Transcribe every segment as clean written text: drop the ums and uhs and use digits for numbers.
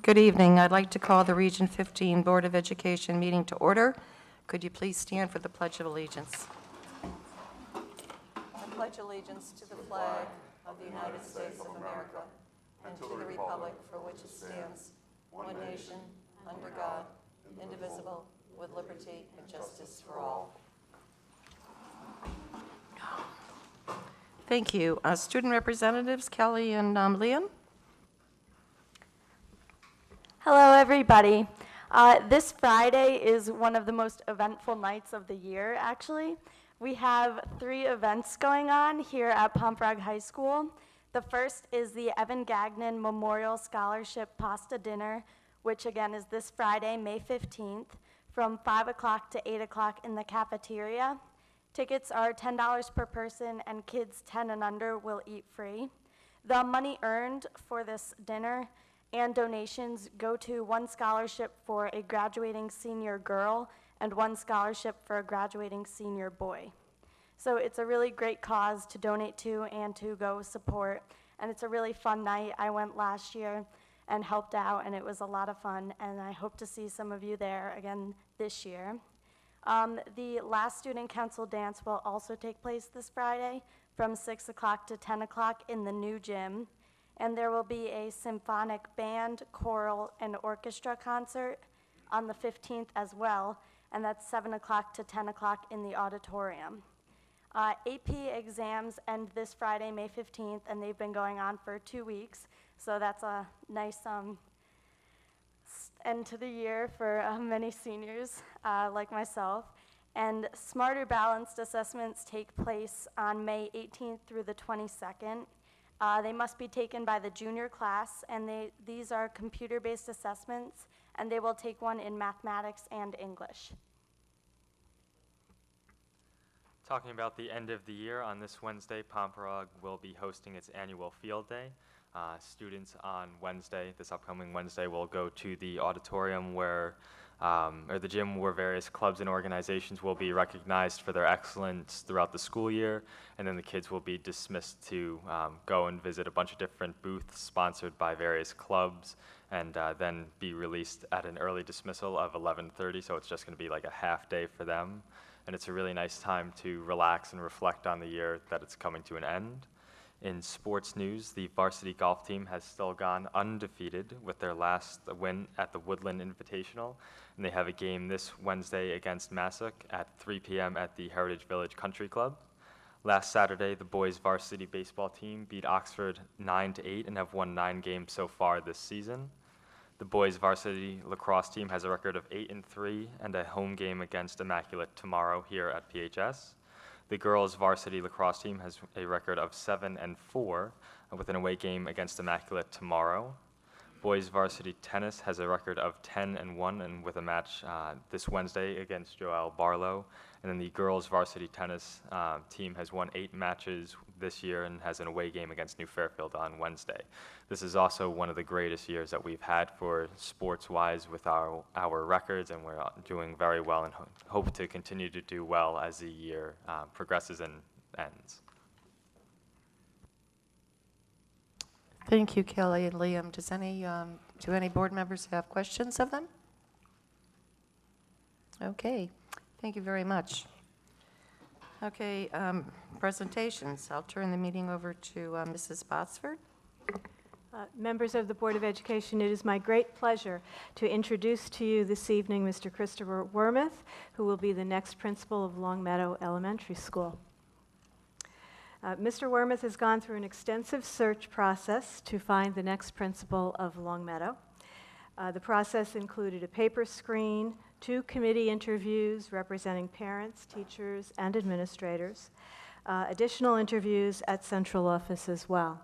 Good evening. I'd like to call the Region 15 Board of Education meeting to order. Could you please stand for the Pledge of Allegiance? I pledge allegiance to the flag of the United States of America and to the republic for which it stands, one nation, under God, indivisible, with liberty and justice for all. Thank you. Student representatives, Kelly and Liam. Hello, everybody. This Friday is one of the most eventful nights of the year, actually. We have 3 events going on here at Pomphrog High School. The first is the Evan Gagnon Memorial Scholarship Pasta Dinner, which again is this Friday, May 15th, from 5 o'clock to 8 o'clock in the cafeteria. Tickets are $10 per person, and kids 10 and under will eat free. The money earned for this dinner and donations go to 1 scholarship for a graduating senior girl and 1 scholarship for a graduating senior boy. So it's a really great cause to donate to and to go support, and it's a really fun night. I went last year and helped out, and it was a lot of fun, and I hope to see some of you there again this year. The last student council dance will also take place this Friday from 6 o'clock to 10 o'clock in the new gym. And there will be a symphonic band, choral, and orchestra concert on the 15th as well, and that's 7 o'clock to 10 o'clock in the auditorium. AP exams end this Friday, May 15th, and they've been going on for 2 weeks, so that's a nice end to the year for many seniors like myself. And Smarter Balanced assessments take place on May 18th through the 22nd. They must be taken by the junior class, and these are computer-based assessments, and they will take one in mathematics and English. Talking about the end of the year, on this Wednesday, Pomphrog will be hosting its annual field day. Students on Wednesday, this upcoming Wednesday, will go to the auditorium or the gym where various clubs and organizations will be recognized for their excellence throughout the school year, and then the kids will be dismissed to go and visit a bunch of different booths sponsored by various clubs, and then be released at an early dismissal of 11:30, so it's just going to be like a half day for them, and it's a really nice time to relax and reflect on the year that it's coming to an end. In sports news, the varsity golf team has still gone undefeated with their last win at the Woodland Invitational, and they have a game this Wednesday against Massac at 3 p.m. at the Heritage Village Country Club. Last Saturday, the boys varsity baseball team beat Oxford 9-8 and have won 9 games so far this season. The boys varsity lacrosse team has a record of 8-3 and a home game against Immaculate tomorrow here at PHS. The girls' varsity lacrosse team has a record of 7-4 with an away game against Immaculate tomorrow. Boys' varsity tennis has a record of 10-1 and with a match this Wednesday against Joel Barlow. And then the girls' varsity tennis team has won 8 matches this year and has an away game against New Fairfield on Wednesday. This is also one of the greatest years that we've had for sports-wise with our records, and we're doing very well and hope to continue to do well as the year progresses and ends. Thank you, Kelly and Liam. Do any board members have questions of them? Okay, thank you very much. Okay, presentations. I'll turn the meeting over to Mrs. Botsford. Members of the Board of Education, it is my great pleasure to introduce to you this evening Mr. Christopher Wormuth, who will be the next principal of Longmeadow Elementary School. Mr. Wormuth has gone through an extensive search process to find the next principal of Longmeadow. The process included a paper screen, 2 committee interviews representing parents, teachers, and administrators, additional interviews at central office as well.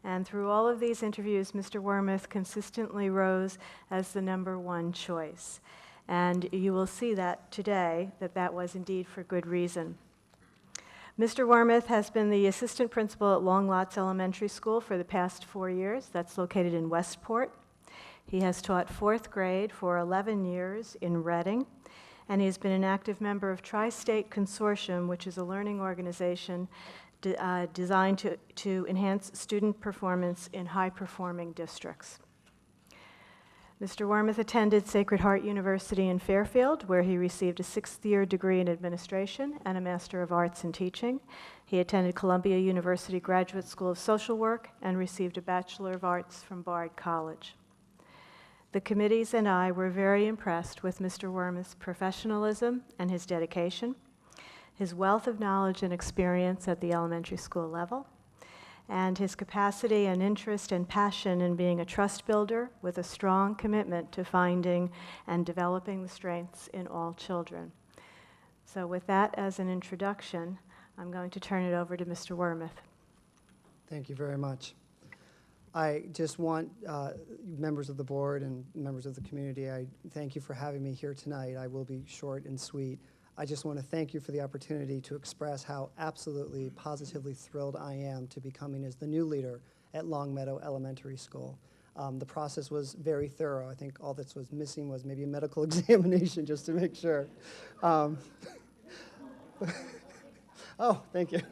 And through all of these interviews, Mr. Wormuth consistently rose as the #1 choice. And you will see that today, that was indeed for good reason. Mr. Wormuth has been the assistant principal at Long Lots Elementary School for the past 4 years. That's located in Westport. He has taught 4th grade for 11 years in Reading, and he has been an active member of Tri-State Consortium, which is a learning organization designed to enhance student performance in high-performing districts. Mr. Wormuth attended Sacred Heart University in Fairfield, where he received a 6th-year degree in administration and a Master of Arts in teaching. He attended Columbia University Graduate School of Social Work and received a Bachelor of Arts from Bard College. The committees and I were very impressed with Mr. Wormuth's professionalism and his dedication, his wealth of knowledge and experience at the elementary school level, and his capacity and interest and passion in being a trust builder with a strong commitment to finding and developing the strengths in all children. So with that as an introduction, I'm going to turn it over to Mr. Wormuth. Thank you very much. I just want members of the board and members of the community, I thank you for having me here tonight. I will be short and sweet. I just want to thank you for the opportunity to express how absolutely, positively thrilled I am to be coming as the new leader at Longmeadow Elementary School. The process was very thorough. I think all that was missing was maybe a medical examination just to make sure. Oh, thank you.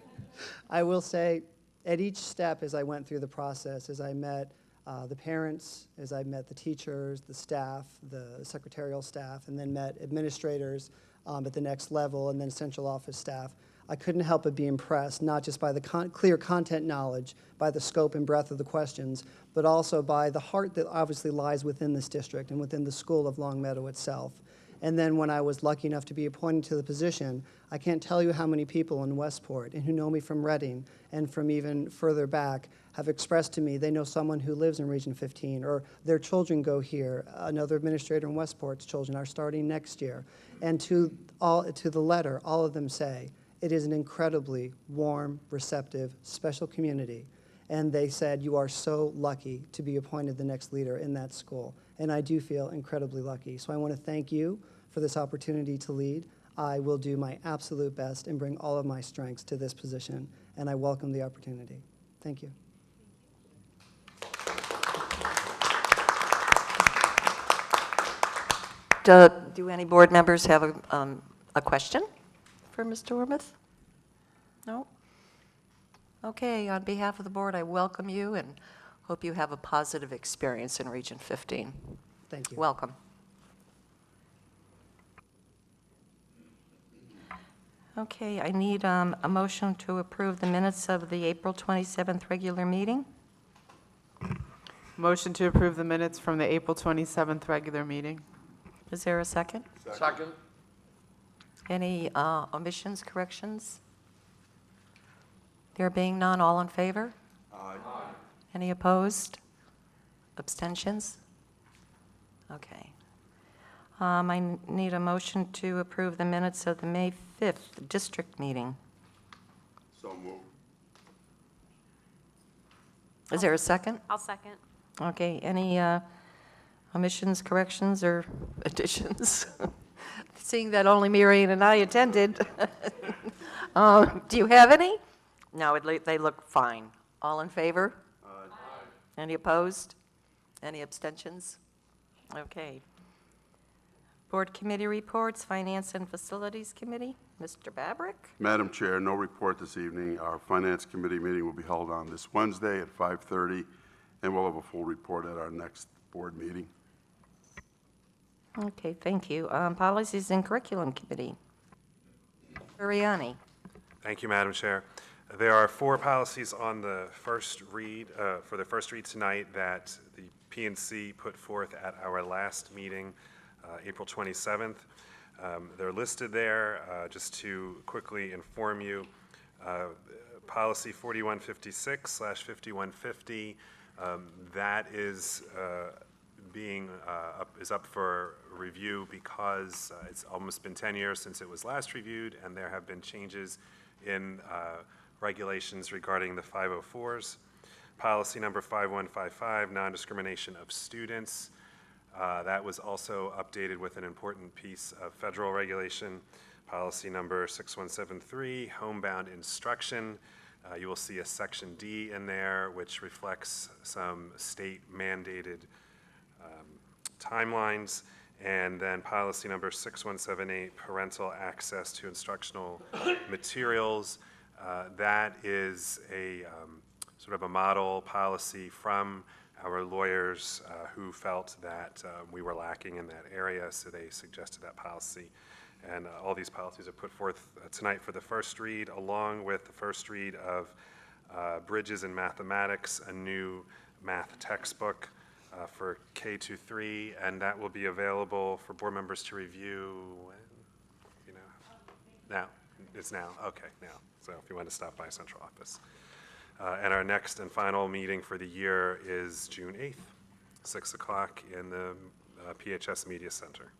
I will say, at each step as I went through the process, as I met the parents, as I met the teachers, the staff, the secretarial staff, and then met administrators at the next level, and then central office staff, I couldn't help but be impressed, not just by the clear content knowledge, by the scope and breadth of the questions, but also by the heart that obviously lies within this district and within the school of Longmeadow itself. And then when I was lucky enough to be appointed to the position, I can't tell you how many people in Westport and who know me from Reading and from even further back have expressed to me they know someone who lives in Region 15 or their children go here. Another administrator in Westport's children are starting next year. And to the letter, all of them say, it is an incredibly warm, receptive, special community. And they said, you are so lucky to be appointed the next leader in that school. And I do feel incredibly lucky. So I want to thank you for this opportunity to lead. I will do my absolute best and bring all of my strengths to this position, and I welcome the opportunity. Thank you. Do any board members have a question for Mr. Wormuth? No? Okay, on behalf of the board, I welcome you and hope you have a positive experience in Region 15. Thank you. Welcome. Okay, I need a motion to approve the minutes of the April 27th regular meeting. Motion to approve the minutes from the April 27th regular meeting. Is there a second? Second. Any omissions, corrections? There being none, all in favor? Aye. Any opposed? Abstentions? Okay. I need a motion to approve the minutes of the May 5th district meeting. So moved. Is there a second? I'll second. Okay, any omissions, corrections, or additions? Seeing that only Marion and I attended. Do you have any? No, they look fine. All in favor? Aye. Any opposed? Any abstentions? Okay. Board committee reports, Finance and Facilities Committee, Mr. Babrick. Madam Chair, no report this evening. Our Finance Committee meeting will be held on this Wednesday at 5:30, and we'll have a full report at our next board meeting. Okay, thank you. Policies and Curriculum Committee. Ariani. Thank you, Madam Chair. There are 4 policies on the first read, for the first read tonight that the P&C put forth at our last meeting, April 27th. They're listed there. Just to quickly inform you, policy 4156/5150, that is is up for review because it's almost been 10 years since it was last reviewed, and there have been changes in regulations regarding the 504s. Policy number 5155, non-discrimination of students. That was also updated with an important piece of federal regulation. Policy number 6173, homebound instruction. You will see a section D in there, which reflects some state mandated timelines. And then policy number 6178, parental access to instructional materials. That is a sort of a model policy from our lawyers who felt that we were lacking in that area, so they suggested that policy. And all these policies are put forth tonight for the first read, along with the first read of Bridges in Mathematics, a new math textbook for K-3, and that will be available for board members to review, now. It's now, okay, now. So if you want to stop by central office. And our next and final meeting for the year is June 8th, 6 o'clock in the PHS Media Center.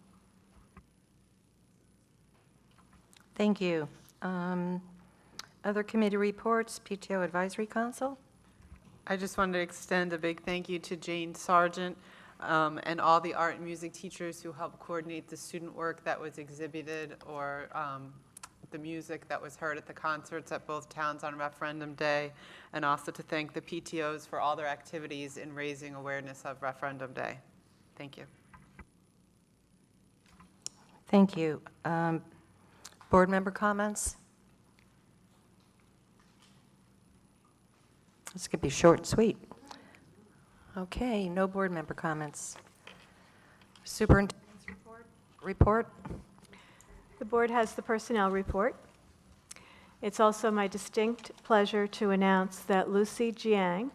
Thank you. Other committee reports, PTO Advisory Council? I just wanted to extend a big thank you to Jane Sargent and all the art and music teachers who helped coordinate the student work that was exhibited or the music that was heard at the concerts at both towns on Referendum Day, and also to thank the PTOs for all their activities in raising awareness of Referendum Day. Thank you. Thank you. Board member comments? This could be short and sweet. Okay, no board member comments. Superintendent's report? The board has the personnel report. It's also my distinct pleasure to announce that Lucy Jiang,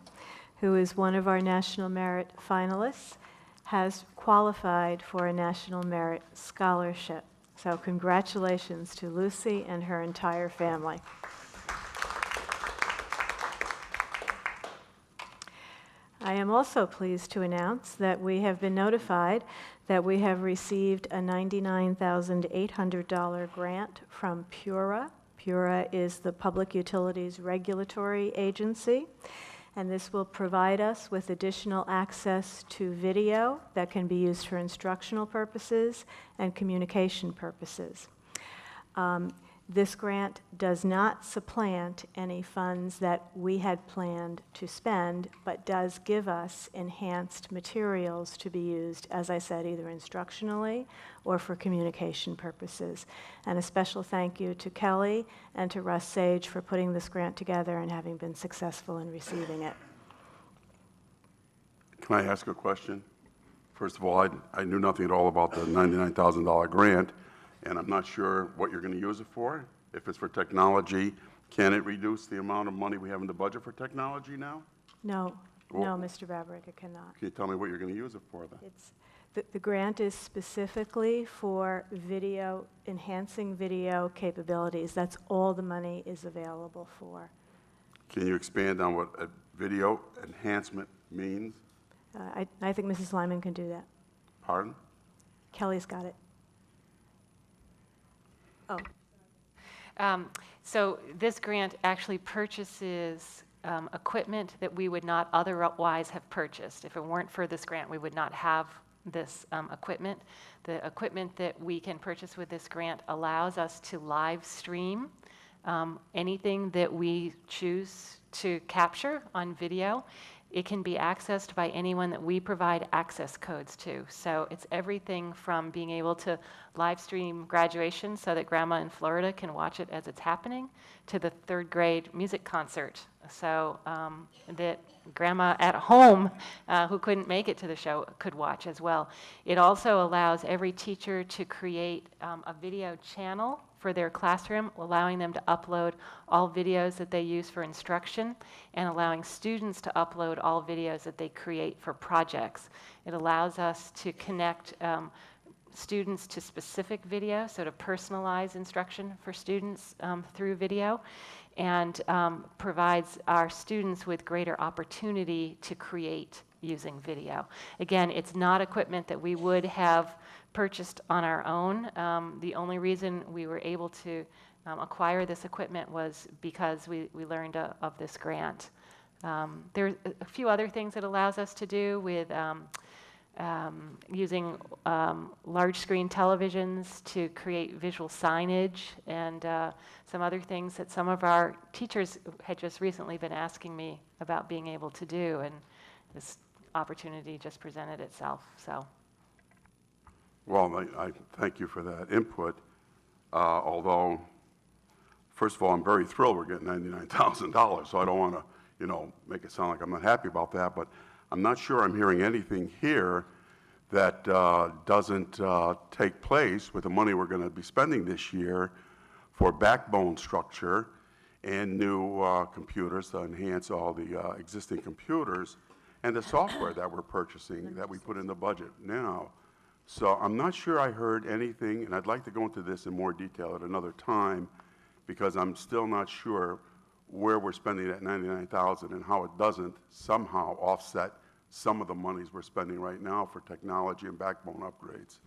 who is one of our National Merit finalists, has qualified for a National Merit Scholarship. So congratulations to Lucy and her entire family. I am also pleased to announce that we have been notified that we have received a $99,800 grant from PURA. PURA is the Public Utilities Regulatory Agency, and this will provide us with additional access to video that can be used for instructional purposes and communication purposes. This grant does not supplant any funds that we had planned to spend, but does give us enhanced materials to be used, as I said, either instructionally or for communication purposes. And a special thank you to Kelly and to Russ Sage for putting this grant together and having been successful in receiving it. Can I ask a question? First of all, I knew nothing at all about the $99,000 grant, and I'm not sure what you're going to use it for. If it's for technology, can it reduce the amount of money we have in the budget for technology now? No, Well- no, Mr. Babrick, it cannot. Can you tell me what you're going to use it for then? The grant is specifically for video, enhancing video capabilities. That's all the money is available for. Can you expand on what a video enhancement means? I think Mrs. Lyman can do that. Pardon? Kelly's got it. Oh, So this grant actually purchases equipment that we would not otherwise have purchased. If it weren't for this grant, we would not have this equipment. The equipment that we can purchase with this grant allows us to live stream anything that we choose to capture on video. It can be accessed by anyone that we provide access codes to. So it's everything from being able to live stream graduation so that grandma in Florida can watch it as it's happening, to the third grade music concert so that grandma at home who couldn't make it to the show could watch as well. It also allows every teacher to create a video channel for their classroom, allowing them to upload all videos that they use for instruction and allowing students to upload all videos that they create for projects. It allows us to connect students to specific video, so to personalize instruction for students through video, and provides our students with greater opportunity to create using video. Again, it's not equipment that we would have purchased on our own. The only reason we were able to acquire this equipment was because we learned of this grant. There's a few other things it allows us to do with using large screen televisions to create visual signage and some other things that some of our teachers had just recently been asking me about being able to do, and this opportunity just presented itself. So. Well, I thank you for that input, although, first of all, I'm very thrilled we're getting $99,000, so I don't want to, make it sound like I'm not happy about that, but I'm not sure I'm hearing anything here that doesn't take place with the money we're going to be spending this year for backbone structure and new computers to enhance all the existing computers and the software that we're purchasing that we put in the budget now. So I'm not sure I heard anything, and I'd like to go into this in more detail at another time, because I'm still not sure where we're spending that $99,000 and how it doesn't somehow offset some of the monies we're spending right now for technology and backbone upgrades.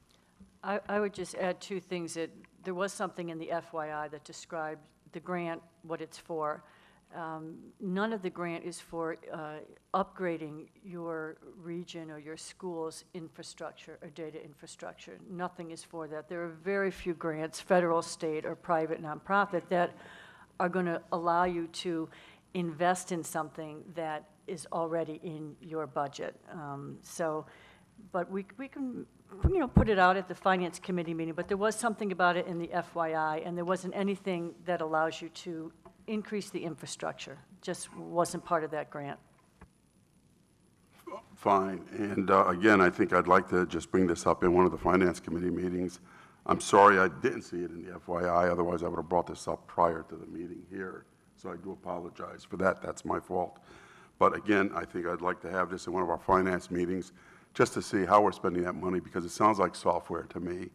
I would just add two things. That there was something in the FYI that described the grant, what it's for. None of the grant is for upgrading your region or your school's infrastructure or data infrastructure. Nothing is for that. There are very few grants, federal, state, or private nonprofit, that are going to allow you to invest in something that is already in your budget. But we can, put it out at the Finance Committee meeting, but there was something about it in the FYI, and there wasn't anything that allows you to increase the infrastructure. Just wasn't part of that grant. Fine. And again, I think I'd like to just bring this up in one of the Finance Committee meetings. I'm sorry I didn't see it in the FYI, otherwise I would have brought this up prior to the meeting here. So I do apologize for that. That's my fault. But again, I think I'd like to have this in one of our finance meetings just to see how we're spending that money, because it sounds like software to me.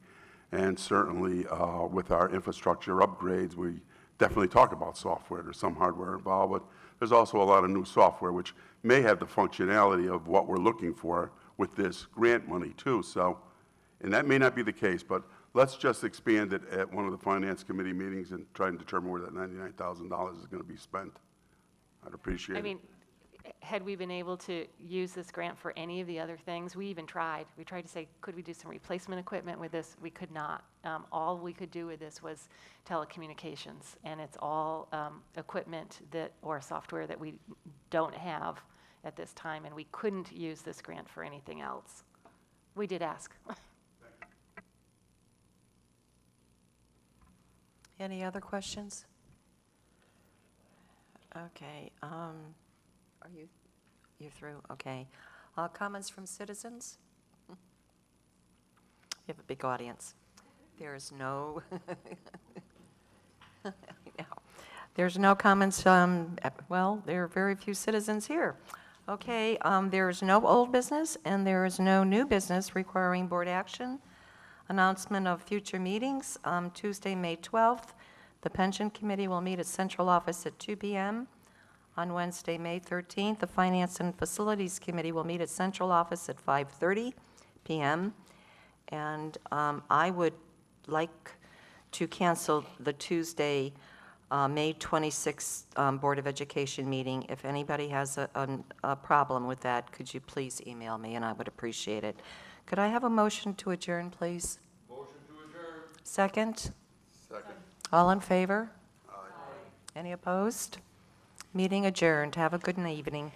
And certainly with our infrastructure upgrades, we definitely talk about software. There's some hardware involved, but there's also a lot of new software which may have the functionality of what we're looking for with this grant money too. So, and that may not be the case, but let's just expand it at one of the Finance Committee meetings and try and determine where that $99,000 is going to be spent. I'd appreciate it. I mean, had we been able to use this grant for any of the other things, we even tried. We tried to say, could we do some replacement equipment with this? We could not. All we could do with this was telecommunications, and it's all equipment that, or software that we don't have at this time, and we couldn't use this grant for anything else. We did ask. Any other questions? Okay. Are you're through? Okay. Comments from citizens? You have a big audience. There's no, there's no comments. Well, there are very few citizens here. Okay. There's no old business and there is no new business requiring board action. Announcement of future meetings. Tuesday, May 12th, the Pension Committee will meet at Central Office at 2 p.m. On Wednesday, May 13th, the Finance and Facilities Committee will meet at Central Office at 5:30 p.m. And I would like to cancel the Tuesday, May 26th Board of Education meeting. If anybody has a problem with that, could you please email me, and I would appreciate it. Could I have a motion to adjourn, please? Motion to adjourn. Second? Second. All in favor? Aye. Any opposed? Meeting adjourned. Have a good evening.